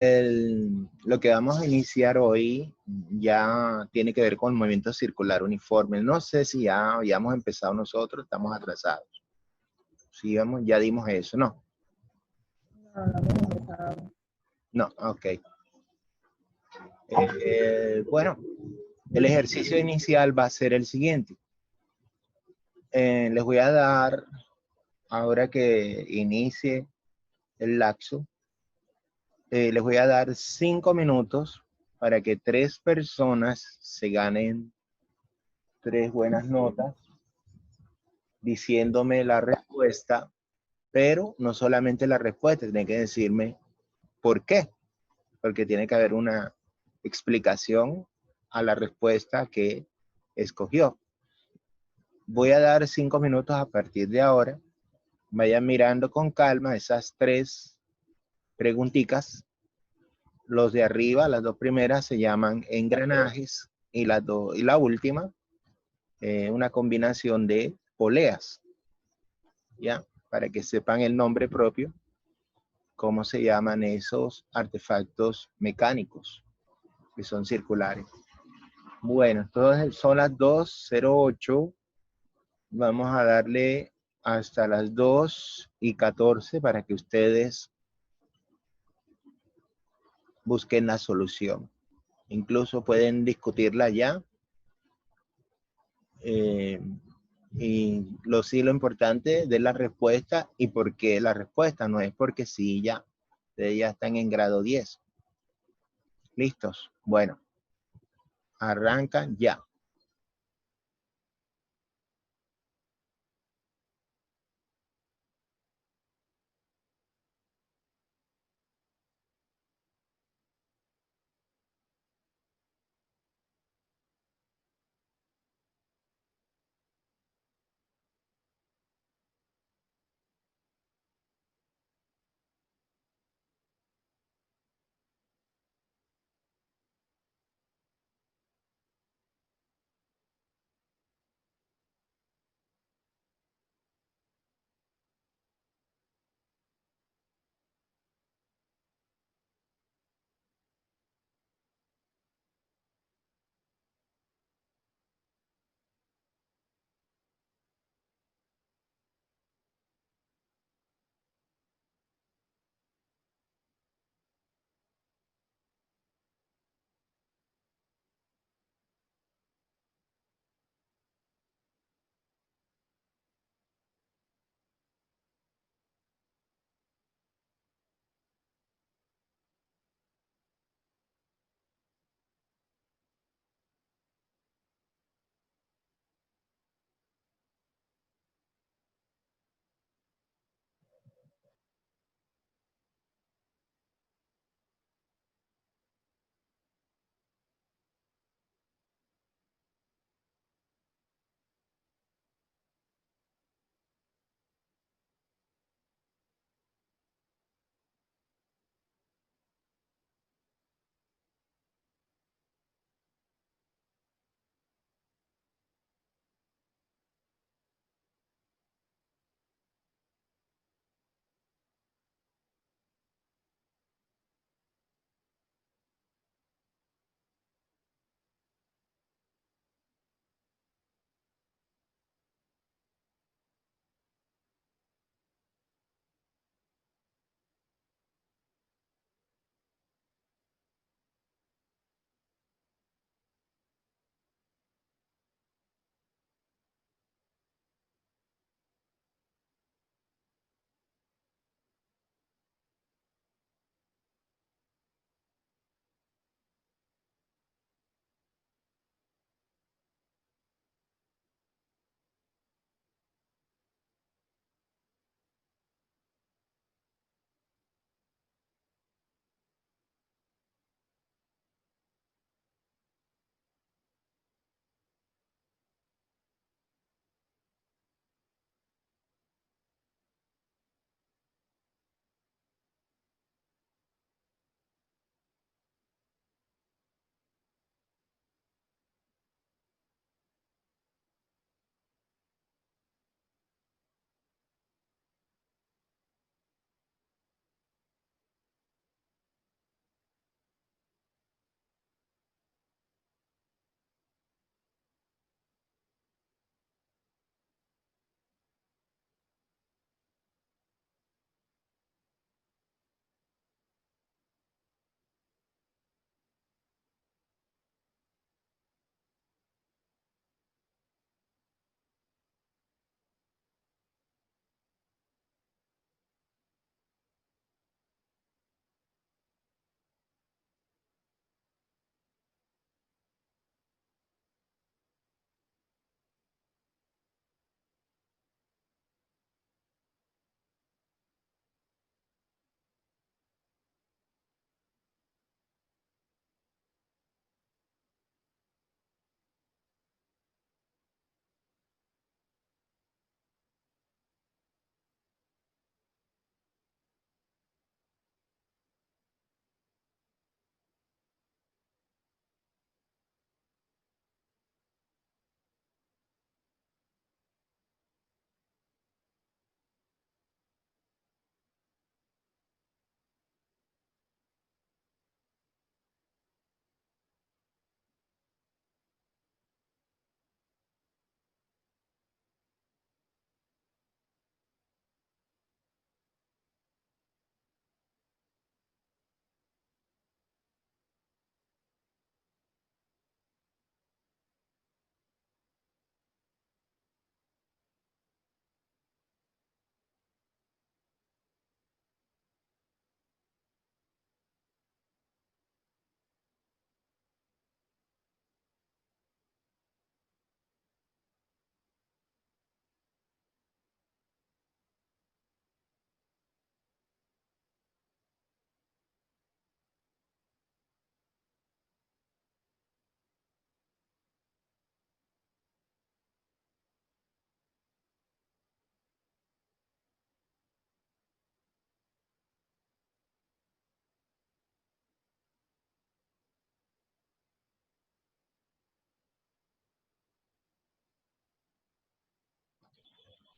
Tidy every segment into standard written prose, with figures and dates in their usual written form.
Lo que vamos a iniciar hoy ya tiene que ver con el movimiento circular uniforme. No sé si ya habíamos empezado nosotros, estamos atrasados. Si vamos, ya dimos eso, ¿no? No, no hemos empezado. No, ok. Bueno, el ejercicio inicial va a ser el siguiente. Les voy a dar, ahora que inicie el lapso, les voy a dar 5 minutos para que 3 personas se ganen 3 buenas notas diciéndome la respuesta, pero no solamente la respuesta, tiene que decirme por qué, porque tiene que haber una explicación a la respuesta que escogió. Voy a dar 5 minutos a partir de ahora. Vayan mirando con calma esas 3 preguntitas. Los de arriba, las 2 primeras se llaman engranajes y la última, una combinación de poleas, ¿ya? Para que sepan el nombre propio, cómo se llaman esos artefactos mecánicos que son circulares. Bueno, entonces son las 2:08. Vamos a darle hasta las 2:14 para que ustedes busquen la solución. Incluso pueden discutirla ya. Y lo importante de la respuesta y por qué la respuesta, no es porque sí, ya. Ustedes ya están en grado 10. ¿Listos? Bueno, arrancan ya.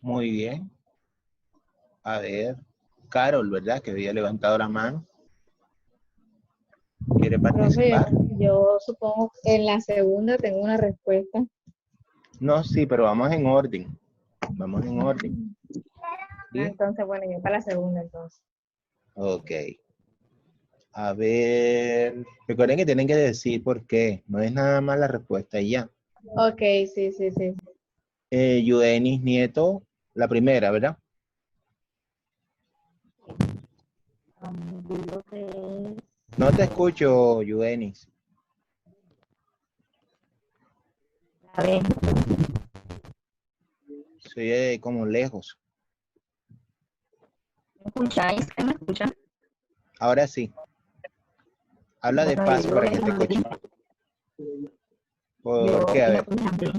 Muy bien. A ver, Carol, ¿verdad? Que había levantado la mano. ¿Quiere Profe, participar? yo supongo que en la segunda tengo una respuesta. No, sí, pero vamos en orden. Vamos en orden. ¿Sí? Entonces, bueno, yo para la segunda entonces. Ok. A ver, recuerden que tienen que decir por qué. No es nada más la respuesta y ya. Ok, sí, sí, sí. Yudenis Nieto, la primera, ¿verdad? Digo que es No te escucho, Yudenis. la B. Se oye como lejos. ¿Me escucháis? ¿Me escuchan? Ahora sí. Habla Bueno, yo despacio digo para que que es te la escuche. B. Yo ¿Por qué? A opino ver. que es la B.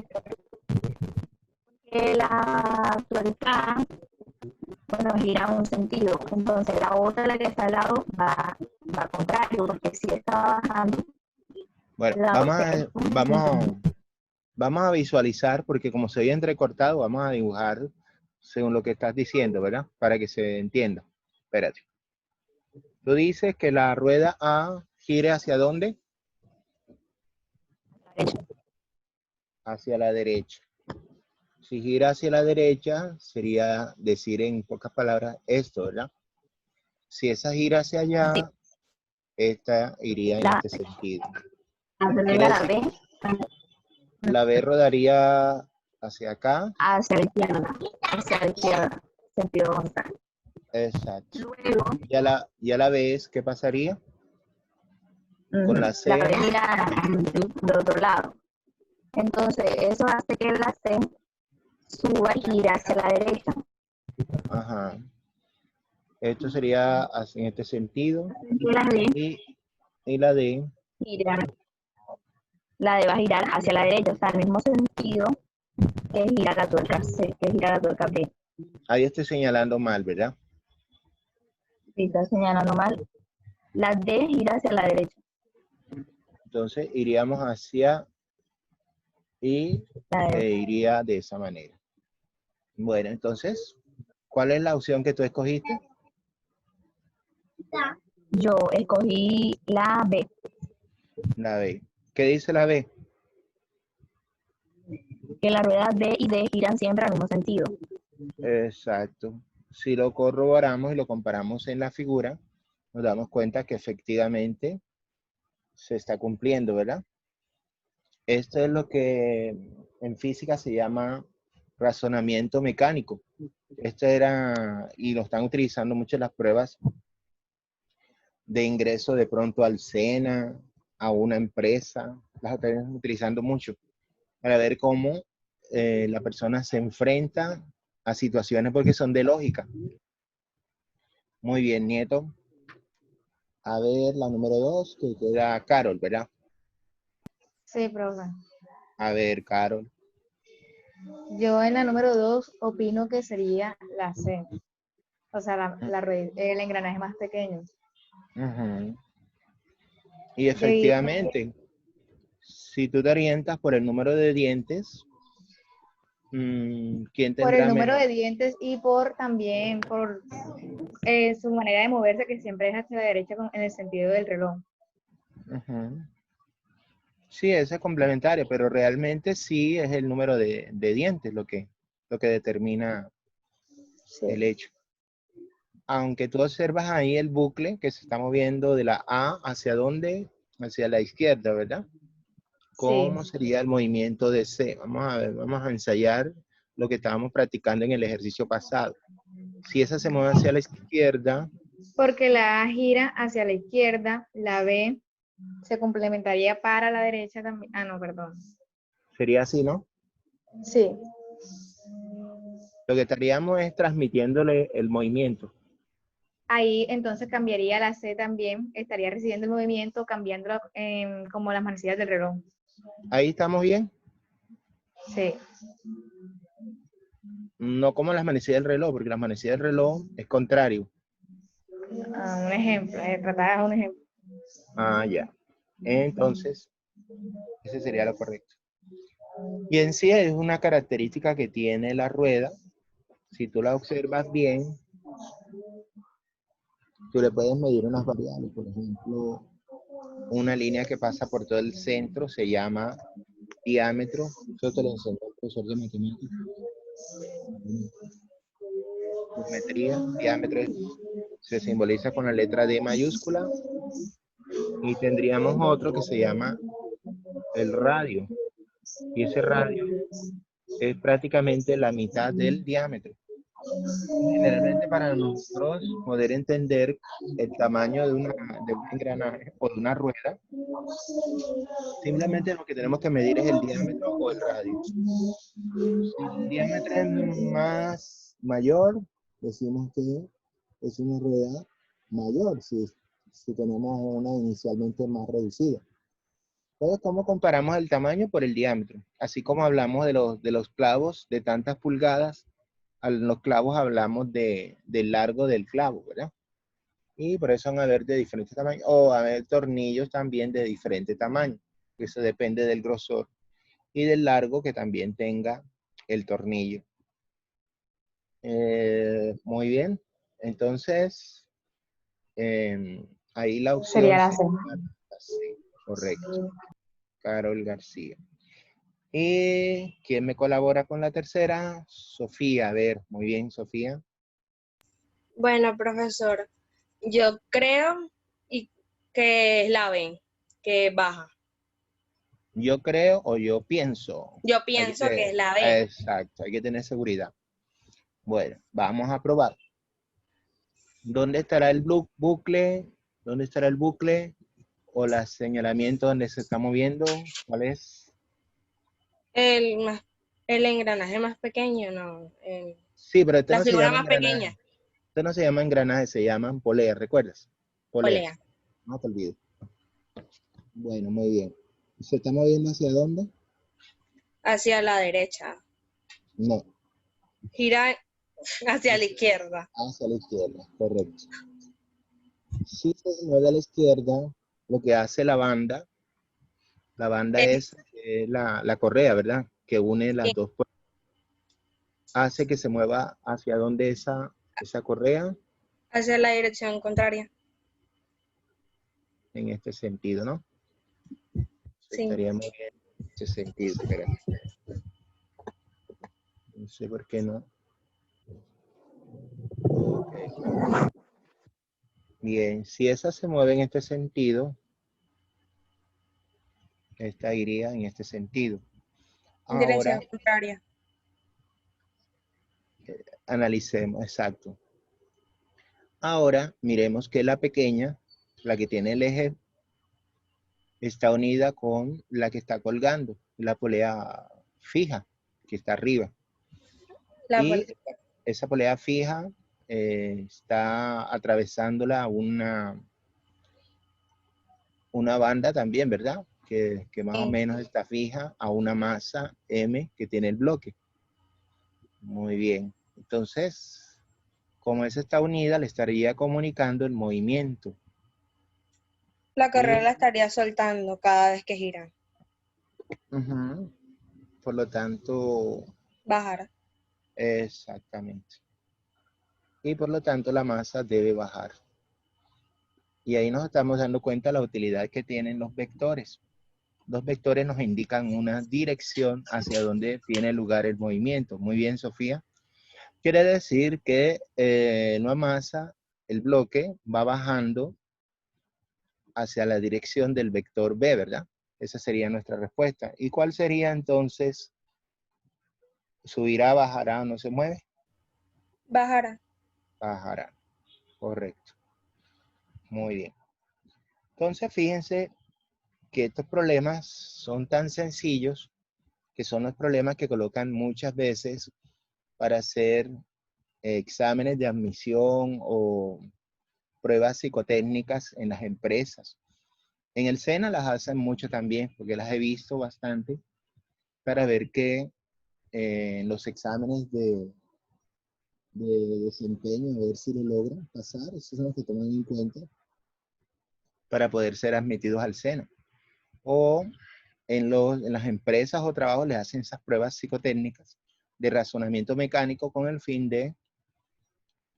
Que la tuerca, bueno, gira un sentido. Entonces la otra, la que está al lado, va contrario, porque si estaba bajando, Bueno, el lado C. vamos a visualizar, porque como se oye entrecortado, vamos a dibujar según lo que estás diciendo, ¿verdad? Para que se entienda. Espérate. Tú dices que la rueda A gire ¿hacia dónde? Hacia la derecha. Si gira hacia la derecha, sería decir en pocas palabras esto, ¿verdad? Si esa gira hacia Sí, allá, esta iría en la, este sentido. Quiere la decir B que la B rodaría hacia acá. hacia la izquierda, sentido contrario. Exacto. Luego, Ya la ves, ¿qué pasaría? Con la la B C. gira del otro lado. Entonces, eso hace que la C suba y gire hacia la derecha. Ajá. Esto sería en este sentido. Y la D Y, y la D, gira, la D va a girar hacia la derecha, o sea, el mismo sentido que gira la tuerca C, que gira la tuerca B. ahí estoy señalando mal, ¿verdad? Si está señalando mal, la D gira hacia la derecha. Entonces iríamos hacia y La D. iría de esa manera. Bueno, entonces, ¿cuál es la opción que tú escogiste? Yo escogí la B, La B. ¿Qué dice la B? que la rueda D y D giran siempre al mismo sentido. Exacto. Si lo corroboramos y lo comparamos en la figura, nos damos cuenta que efectivamente se está cumpliendo, ¿verdad? Esto es lo que en física se llama razonamiento mecánico. Esto era, y lo están utilizando mucho en las pruebas de ingreso de pronto al SENA, a una empresa, las están utilizando mucho para ver cómo la persona se enfrenta a situaciones porque son de lógica. Muy bien, Nieto. A ver, la número 2, que queda Carol, ¿verdad? Sí, profe. A ver, Carol. Yo en la número 2 opino que sería la C, o sea, el engranaje más pequeño. Uh-huh. Y Porque efectivamente, si tú te orientas por el número de dientes, ¿quién por el tendrá número menos? de dientes y por también por su manera de moverse, que siempre es hacia la derecha en el sentido del reloj. Uh-huh. Sí, ese es complementario, pero realmente sí es el número de dientes lo que determina Sí, el hecho. Aunque tú observas ahí el bucle que se está moviendo de la A hacia dónde, hacia la izquierda, ¿verdad? sí. ¿Cómo sería el movimiento de C? Vamos a ver, vamos a ensayar lo que estábamos practicando en el ejercicio pasado. Si esa se mueve hacia la izquierda, Porque la A gira hacia la izquierda, la B se complementaría para la derecha también. Ah, no, perdón. sería así, ¿no? Sí, Lo que estaríamos es transmitiéndole el movimiento. ahí entonces cambiaría la C también, estaría recibiendo el movimiento, cambiándolo como las manecillas del reloj. Ahí estamos bien. Sí. No como las manecillas del reloj, porque las manecillas del reloj es contrario. Un ejemplo, tratar de un ejemplo. Ah, ya. Entonces, ese sería lo correcto. Y en sí es una característica que tiene la rueda, si tú la observas bien, tú le puedes medir unas variables. Por ejemplo, una línea que pasa por todo el centro se llama diámetro. Eso te lo enseñó el profesor de matemáticas. Geometría, diámetro se simboliza con la letra D mayúscula. Y tendríamos otro que se llama el radio. Y ese radio es prácticamente la mitad del diámetro. Generalmente para nosotros poder entender el tamaño de un engranaje o de una rueda, simplemente lo que tenemos que medir es el diámetro o el radio. Si el diámetro es más mayor, decimos que es una rueda mayor, si tenemos una inicialmente más reducida. Entonces, ¿cómo comparamos el tamaño por el diámetro? Así como hablamos de los clavos de tantas pulgadas, los clavos hablamos del largo del clavo, ¿verdad? Y por eso van a haber de diferentes tamaños, o a haber tornillos también de diferente tamaño. Eso depende del grosor y del largo que también tenga el tornillo. Muy bien. Entonces, ahí la opción Sería la C. sí, correcto. Carol García. ¿Y quién me colabora con la tercera? Sofía. A ver, muy bien, Sofía. Bueno, profesor, yo creo que es la B, que baja. Yo creo o yo pienso. Yo pienso que es la B. Exacto, hay que tener seguridad. Bueno, vamos a probar. ¿Dónde estará el bucle? ¿Dónde estará el bucle? O el señalamiento donde se está moviendo. ¿Cuál es? El engranaje más pequeño, no. Sí, pero este La no se figura llama más engranaje. pequeña, Este no se llama engranaje, se llaman poleas, ¿recuerdas? Poleas. polea, No te olvides. Bueno, muy bien. ¿Se está moviendo hacia dónde? hacia la derecha. No, Gira hacia la izquierda. hacia la izquierda, correcto. Si se mueve a la izquierda, lo que hace la banda Es- es la correa, ¿verdad? Que une las sí, dos. Hace que se mueva hacia donde esa correa, hacia la dirección contraria. en este sentido, ¿no? Sí. Estaría muy bien en este sentido, espérate. No sé por qué no. Okay. Bien, si esa se mueve en este sentido, esta iría en este sentido. Ahora, Dirección contraria. analicemos, exacto. Ahora, miremos que la pequeña, la que tiene el eje, está unida con la que está colgando, la polea fija, que está arriba. Y esa polea fija está atravesándola una banda también, ¿verdad? Que más o Sí. menos está fija a una masa M que tiene el bloque. Muy bien. Entonces, como esa está unida, le estaría comunicando el movimiento. La carrera Y, la estaría soltando cada vez que gira. por lo tanto, Bajar. exactamente. Y por lo tanto, la masa debe bajar. Y ahí nos estamos dando cuenta de la utilidad que tienen los vectores. Los vectores nos indican una dirección hacia donde tiene lugar el movimiento. Muy bien, Sofía. Quiere decir que una masa, el bloque, va bajando hacia la dirección del vector B, ¿verdad? Esa sería nuestra respuesta. ¿Y cuál sería entonces? ¿Subirá, bajará o no se mueve? Bajará. Bajará. Correcto. Muy bien. Entonces, fíjense que estos problemas son tan sencillos que son los problemas que colocan muchas veces para hacer exámenes de admisión o pruebas psicotécnicas en las empresas. En el SENA las hacen mucho también, porque las he visto bastante, para ver que en los exámenes de desempeño, a ver si lo logran pasar, esos son los que toman en cuenta para poder ser admitidos al SENA. O en las empresas o trabajos les hacen esas pruebas psicotécnicas de razonamiento mecánico con el fin de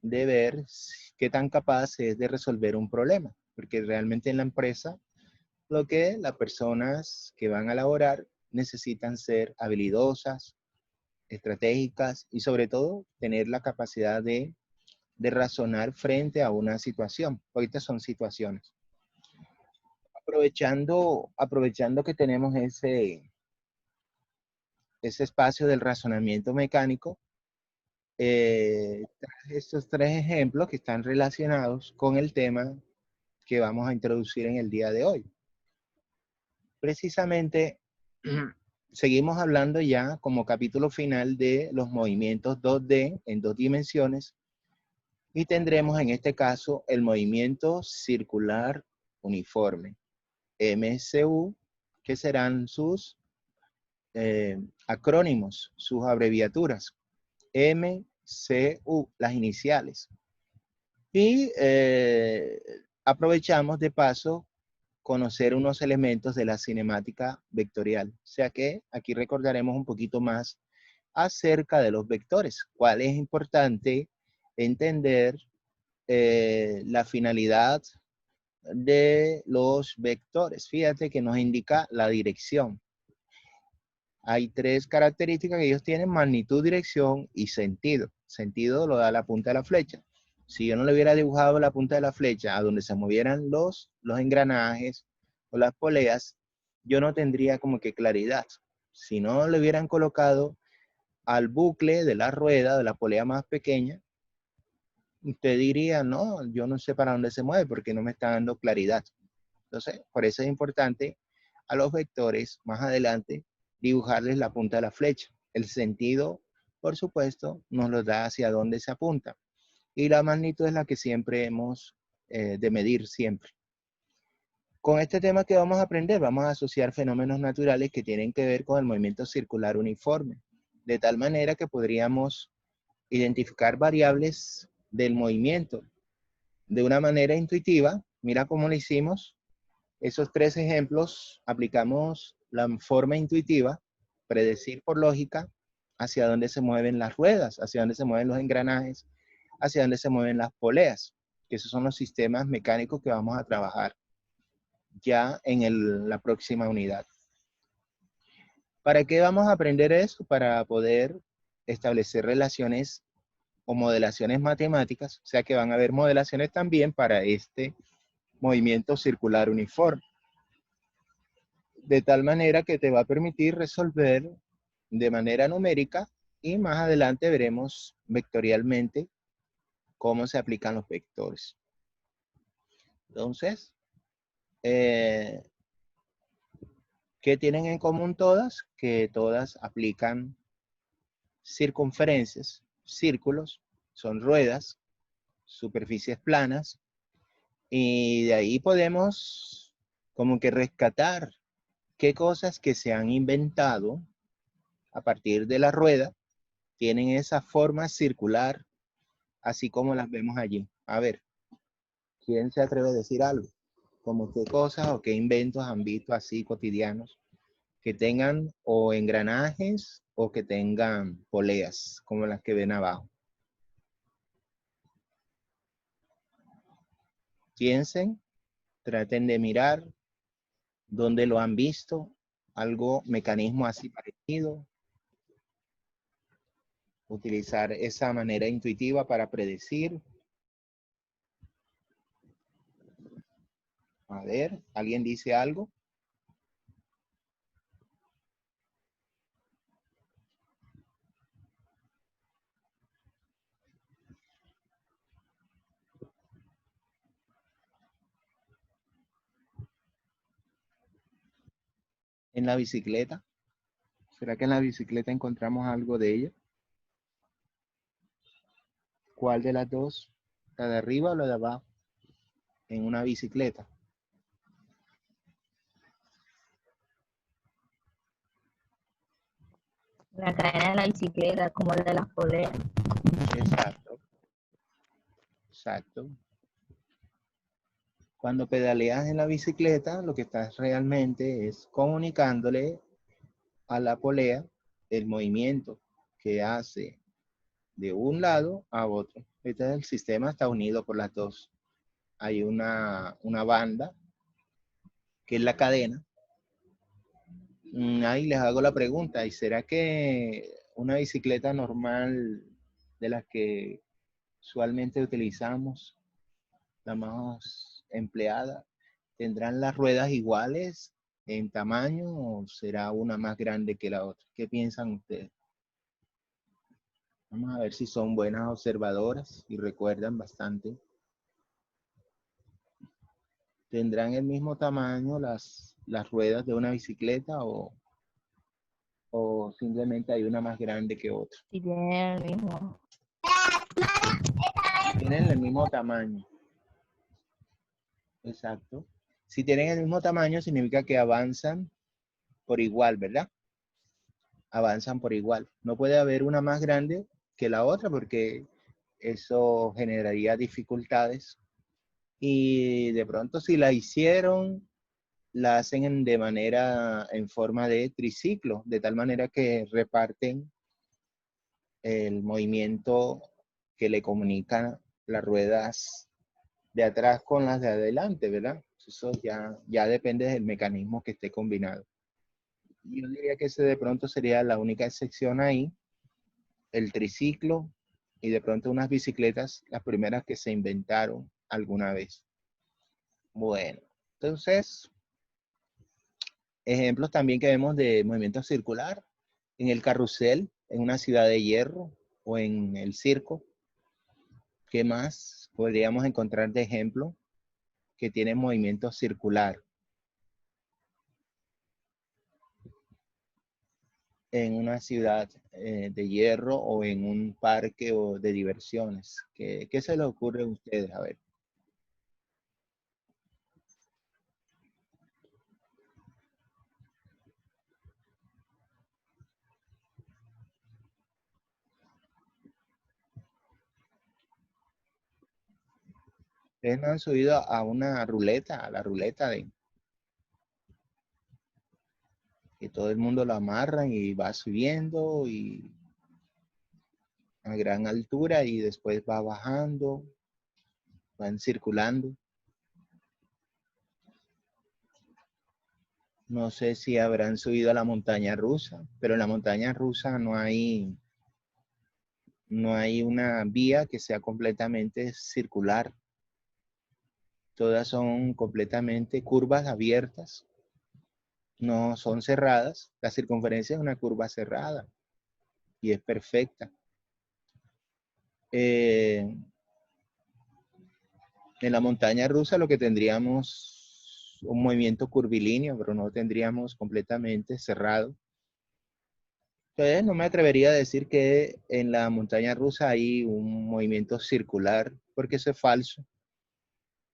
ver qué tan capaz es de resolver un problema. Porque realmente en la empresa, lo que las personas que van a laborar necesitan ser habilidosas, estratégicas y sobre todo tener la capacidad de razonar frente a una situación. Ahorita son situaciones. Aprovechando que tenemos ese espacio del razonamiento mecánico, estos tres ejemplos que están relacionados con el tema que vamos a introducir en el día de hoy. Precisamente, seguimos hablando ya como capítulo final de los movimientos 2D en dos dimensiones y tendremos en este caso el movimiento circular uniforme, MCU, que serán sus acrónimos, sus abreviaturas. MCU, las iniciales. Y aprovechamos de paso conocer unos elementos de la cinemática vectorial. O sea que aquí recordaremos un poquito más acerca de los vectores. Cuál es importante entender la finalidad de los vectores. Fíjate que nos indica la dirección. Hay tres características que ellos tienen: magnitud, dirección y sentido. Sentido lo da la punta de la flecha. Si yo no le hubiera dibujado la punta de la flecha a donde se movieran los engranajes o las poleas, yo no tendría como que claridad. Si no le hubieran colocado al bucle de la rueda, de la polea más pequeña, usted diría, no, yo no sé para dónde se mueve porque no me está dando claridad. Entonces, por eso es importante a los vectores más adelante dibujarles la punta de la flecha. El sentido, por supuesto, nos lo da hacia dónde se apunta. Y la magnitud es la que siempre hemos de medir siempre. Con este tema que vamos a aprender, vamos a asociar fenómenos naturales que tienen que ver con el movimiento circular uniforme, de tal manera que podríamos identificar variables del movimiento de una manera intuitiva. Mira cómo lo hicimos. Esos tres ejemplos aplicamos la forma intuitiva, predecir por lógica hacia dónde se mueven las ruedas, hacia dónde se mueven los engranajes, hacia dónde se mueven las poleas, que esos son los sistemas mecánicos que vamos a trabajar ya en la próxima unidad. ¿Para qué vamos a aprender eso? Para poder establecer relaciones o modelaciones matemáticas, o sea que van a haber modelaciones también para este movimiento circular uniforme. De tal manera que te va a permitir resolver de manera numérica y más adelante veremos vectorialmente cómo se aplican los vectores. Entonces, ¿qué tienen en común todas? Que todas aplican circunferencias, círculos, son ruedas, superficies planas, y de ahí podemos como que rescatar qué cosas que se han inventado a partir de la rueda tienen esa forma circular, así como las vemos allí. A ver, ¿quién se atreve a decir algo? Como qué cosas o qué inventos han visto así cotidianos que tengan o engranajes o que tengan poleas, como las que ven abajo. Piensen, traten de mirar dónde lo han visto, algo, mecanismo así parecido. Utilizar esa manera intuitiva para predecir. A ver, ¿alguien dice algo? ¿En la bicicleta? ¿Será que en la bicicleta encontramos algo de ella? ¿Cuál de las dos? ¿La de arriba o la de abajo? En una bicicleta. La cadena de la bicicleta, como la de las poleas. Exacto. Exacto. Cuando pedaleas en la bicicleta, lo que estás realmente es comunicándole a la polea el movimiento que hace de un lado a otro. Este el sistema está unido por las dos. Hay una banda, que es la cadena. Ahí les hago la pregunta, ¿y será que una bicicleta normal de las que usualmente utilizamos, la más empleada, tendrán las ruedas iguales en tamaño o será una más grande que la otra? ¿Qué piensan ustedes? Vamos a ver si son buenas observadoras y recuerdan bastante. ¿Tendrán el mismo tamaño las ruedas de una bicicleta o simplemente hay una más grande que otra? Si tienen el mismo. Tienen el mismo tamaño. Exacto. Si tienen el mismo tamaño, significa que avanzan por igual, ¿verdad? Avanzan por igual. No puede haber una más grande que la otra porque eso generaría dificultades. Y de pronto si la hicieron, la hacen en forma de triciclo, de tal manera que reparten el movimiento que le comunican las ruedas de atrás con las de adelante, ¿verdad? Eso ya depende del mecanismo que esté combinado. Yo diría que ese de pronto sería la única excepción ahí, el triciclo y de pronto unas bicicletas, las primeras que se inventaron alguna vez. Bueno, entonces, ejemplos también que vemos de movimiento circular en el carrusel, en una ciudad de hierro o en el circo. ¿Qué más podríamos encontrar de ejemplo que tiene movimiento circular? En una ciudad de hierro o en un parque o de diversiones. ¿Qué se les ocurre a ustedes? A ver. ¿Ustedes no han subido a una ruleta, a la ruleta de que todo el mundo lo amarra y va subiendo y a gran altura y después va bajando, van circulando? No sé si habrán subido a la montaña rusa, pero en la montaña rusa no hay una vía que sea completamente circular. Todas son completamente curvas abiertas, no son cerradas. La circunferencia es una curva cerrada y es perfecta. En la montaña rusa lo que tendríamos un movimiento curvilíneo, pero no tendríamos completamente cerrado. Entonces no me atrevería a decir que en la montaña rusa hay un movimiento circular, porque eso es falso.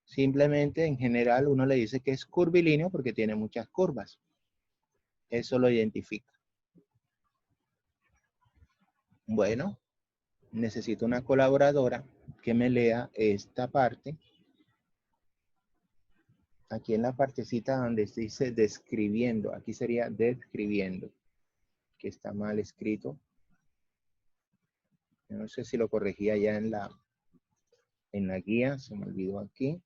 Simplemente en general uno le dice que es curvilíneo porque tiene muchas curvas. Eso lo identifica. Bueno, necesito una colaboradora que me lea esta parte. Aquí en la partecita donde dice describiendo, aquí sería describiendo, que está mal escrito. No sé si lo corregía ya en la guía, se me olvidó aquí.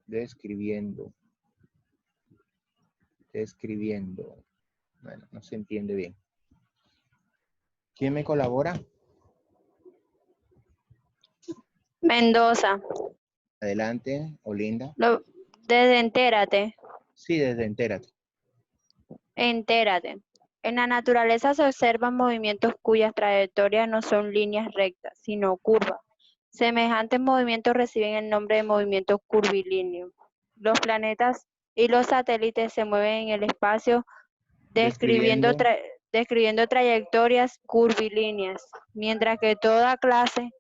Describiendo. Describiendo. Bueno, no se entiende bien. ¿Quién me colabora? Mendoza. Adelante, Olinda. Desde Entérate. Sí, desde Entérate. Entérate. En la naturaleza se observan movimientos cuyas trayectorias no son líneas rectas, sino curvas. Semejantes movimientos reciben el nombre de movimientos curvilíneos. Los planetas y los satélites se mueven en el espacio describiendo trayectorias curvilíneas, mientras que toda clase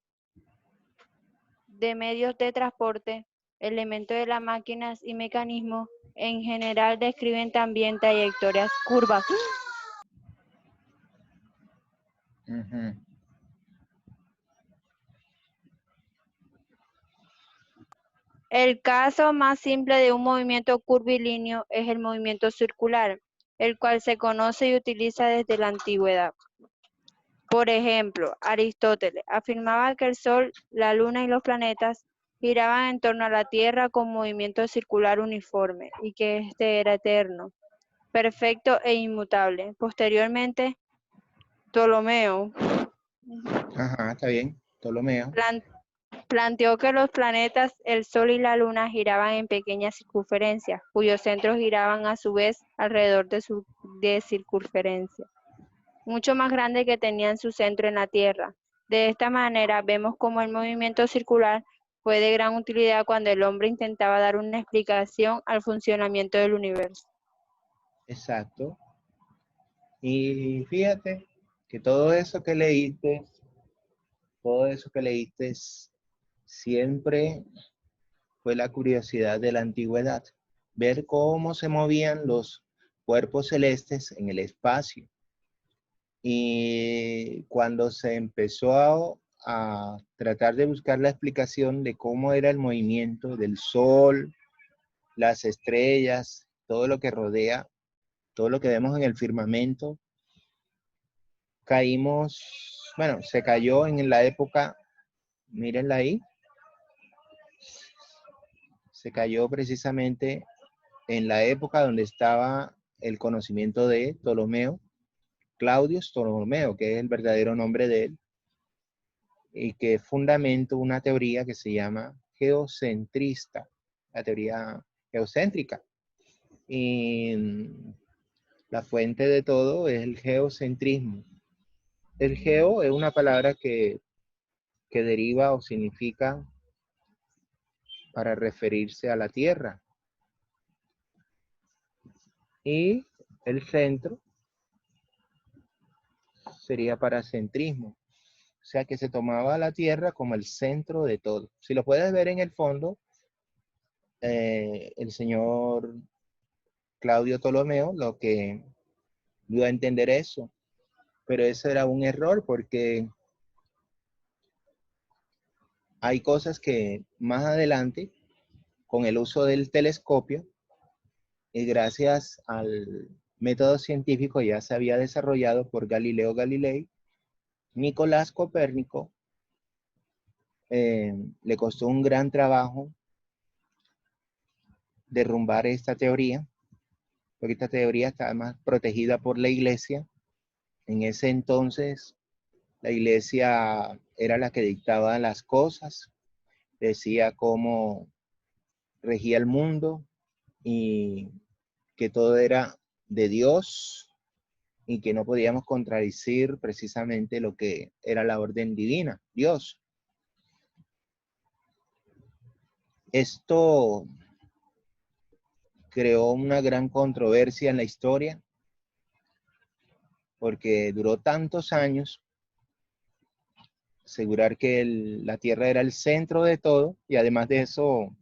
de medios de transporte, elementos de las máquinas y mecanismos en general describen también trayectorias curvas. Uh-huh. El caso más simple de un movimiento curvilíneo es el movimiento circular, el cual se conoce y utiliza desde la antigüedad. Por ejemplo, Aristóteles afirmaba que el Sol, la Luna y los planetas giraban en torno a la Tierra con movimiento circular uniforme y que éste era eterno, perfecto e inmutable. Posteriormente, Ptolomeo Ajá, está bien. Ptolomeo. plan- planteó que los planetas, el Sol y la Luna giraban en pequeñas circunferencias, cuyos centros giraban a su vez alrededor de circunferencia mucho más grande que tenían su centro en la Tierra. De esta manera vemos cómo el movimiento circular fue de gran utilidad cuando el hombre intentaba dar una explicación al funcionamiento del universo. Exacto. Y fíjate que todo eso que leíste, siempre fue la curiosidad de la antigüedad. Ver cómo se movían los cuerpos celestes en el espacio. Y cuando se empezó a tratar de buscar la explicación de cómo era el movimiento del Sol, las estrellas, todo lo que rodea, todo lo que vemos en el firmamento, se cayó en la época, mírenla ahí, se cayó precisamente en la época donde estaba el conocimiento de Ptolomeo, Claudio Ptolomeo, que es el verdadero nombre de él, y que fundamentó una teoría que se llama geocentrista, la teoría geocéntrica. Y la fuente de todo es el geocentrismo. El geo es una palabra que deriva o significa para referirse a la tierra. Y el centro sería para centrismo. O sea que se tomaba la tierra como el centro de todo. Si lo puedes ver en el fondo, el señor Claudio Ptolomeo lo que dio a entender eso. Pero eso era un error porque hay cosas que más adelante, con el uso del telescopio, y gracias al método científico ya se había desarrollado por Galileo Galilei, Nicolás Copérnico le costó un gran trabajo derrumbar esta teoría, porque esta teoría estaba más protegida por la iglesia. En ese entonces, la iglesia era la que dictaba las cosas, decía cómo regía el mundo y que todo era de Dios y que no podíamos contradecir precisamente lo que era la orden divina, Dios. Esto creó una gran controversia en la historia porque duró tantos años asegurar que la Tierra era el centro de todo y además de eso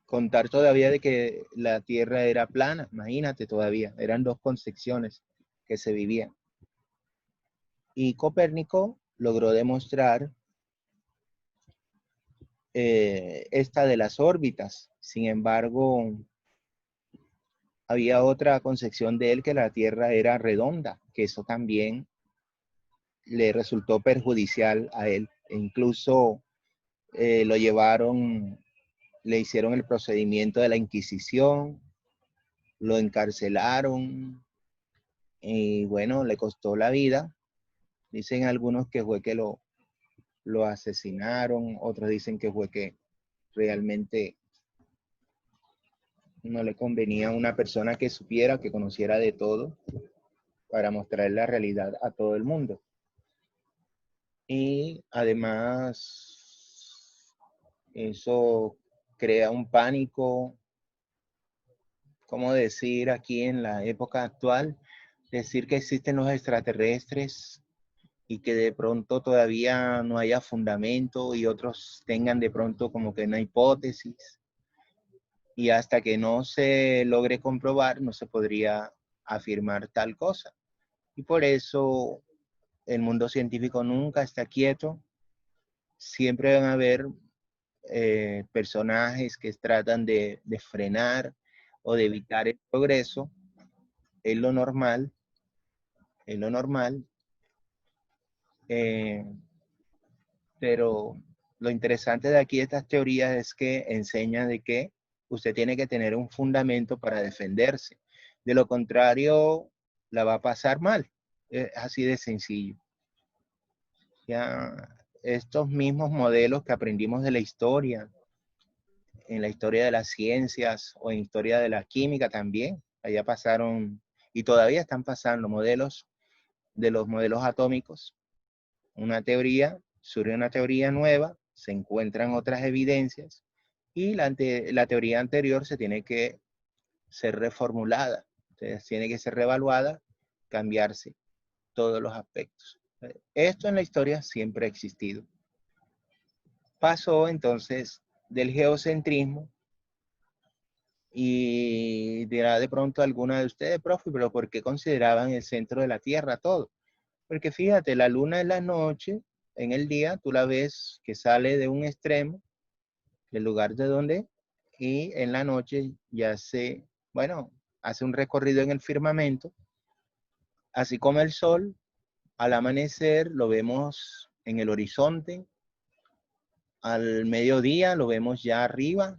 contar todavía de que la Tierra era plana. Imagínate, todavía eran dos concepciones que se vivían. Y Copérnico logró demostrar esta de las órbitas. Sin embargo, había otra concepción de él, que la Tierra era redonda, que eso también le resultó perjudicial a él. E incluso lo llevaron, le hicieron el procedimiento de la Inquisición, lo encarcelaron y bueno, le costó la vida. Dicen algunos que fue que lo asesinaron, otros dicen que fue que realmente no le convenía a una persona que supiera, que conociera de todo, para mostrar la realidad a todo el mundo. Y además, eso crea un pánico, ¿cómo decir aquí en la época actual? Decir que existen los extraterrestres y que de pronto todavía no haya fundamento y otros tengan de pronto como que una hipótesis. Y hasta que no se logre comprobar, no se podría afirmar tal cosa. Y por eso el mundo científico nunca está quieto. Siempre van a haber personajes que tratan de frenar o de evitar el progreso. Es lo normal. es lo normal. Pero lo interesante de aquí, estas teorías, es que enseñan de que usted tiene que tener un fundamento para defenderse. De lo contrario, la va a pasar mal. Es así de sencillo. Ya estos mismos modelos que aprendimos de la historia, en la historia de las ciencias o en historia de la química también, allá pasaron y todavía están pasando modelos de los modelos atómicos. Una teoría, surge una teoría nueva, se encuentran otras evidencias y la teoría anterior se tiene que ser reformulada, entonces tiene que ser reevaluada, cambiarse todos los aspectos. Esto en la historia siempre ha existido. Pasó entonces del geocentrismo y dirá de pronto alguna de ustedes, profe, pero ¿por qué consideraban el centro de la Tierra todo? Porque fíjate, la luna en la noche, en el día, tú la ves que sale de un extremo, del lugar de donde, y en la noche ya bueno, hace un recorrido en el firmamento, así como el sol, al amanecer lo vemos en el horizonte, al mediodía lo vemos ya arriba,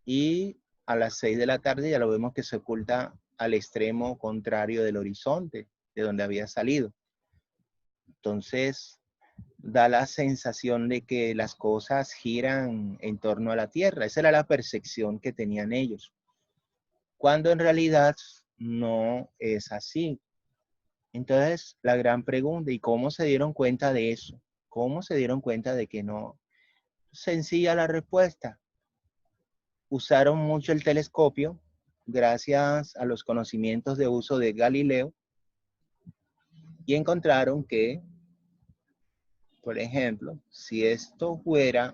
y a las 6 de la tarde ya lo vemos que se oculta al extremo contrario del horizonte, de donde había salido. Entonces, da la sensación de que las cosas giran en torno a la Tierra. Esa era la percepción que tenían ellos. Cuando en realidad no es así. Entonces, la gran pregunta, ¿y cómo se dieron cuenta de eso? ¿Cómo se dieron cuenta de que no? Sencilla la respuesta. Usaron mucho el telescopio gracias a los conocimientos de uso de Galileo y encontraron que, por ejemplo, si esto fuera,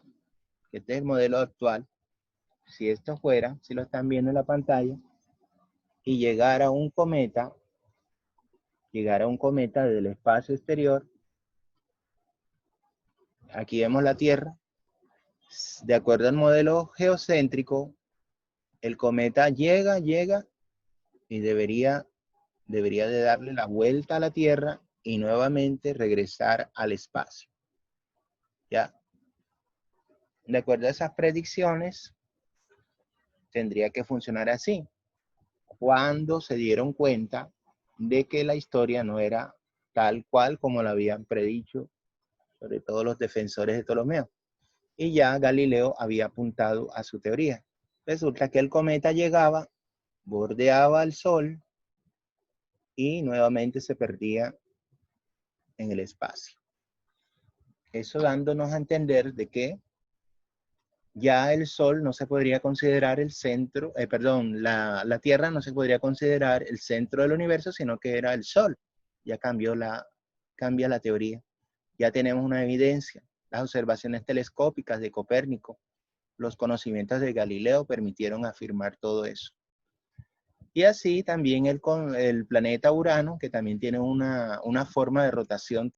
que este es el modelo actual, si esto fuera, si lo están viendo en la pantalla, y llegara un cometa del espacio exterior, aquí vemos la Tierra, de acuerdo al modelo geocéntrico, el cometa llega y debería de darle la vuelta a la Tierra y nuevamente regresar al espacio. ¿Ya? De acuerdo a esas predicciones, tendría que funcionar así. Cuando se dieron cuenta de que la historia no era tal cual como la habían predicho, sobre todo los defensores de Ptolomeo. Y ya Galileo había apuntado a su teoría. Resulta que el cometa llegaba, bordeaba el Sol y nuevamente se perdía en el espacio. Eso dándonos a entender de que ya el Sol no se podría considerar el centro, la Tierra no se podría considerar el centro del universo, sino que era el Sol. Ya cambia la teoría. Ya tenemos una evidencia. Las observaciones telescópicas de Copérnico, los conocimientos de Galileo permitieron afirmar todo eso. Y así también el planeta Urano, que también tiene una forma de rotación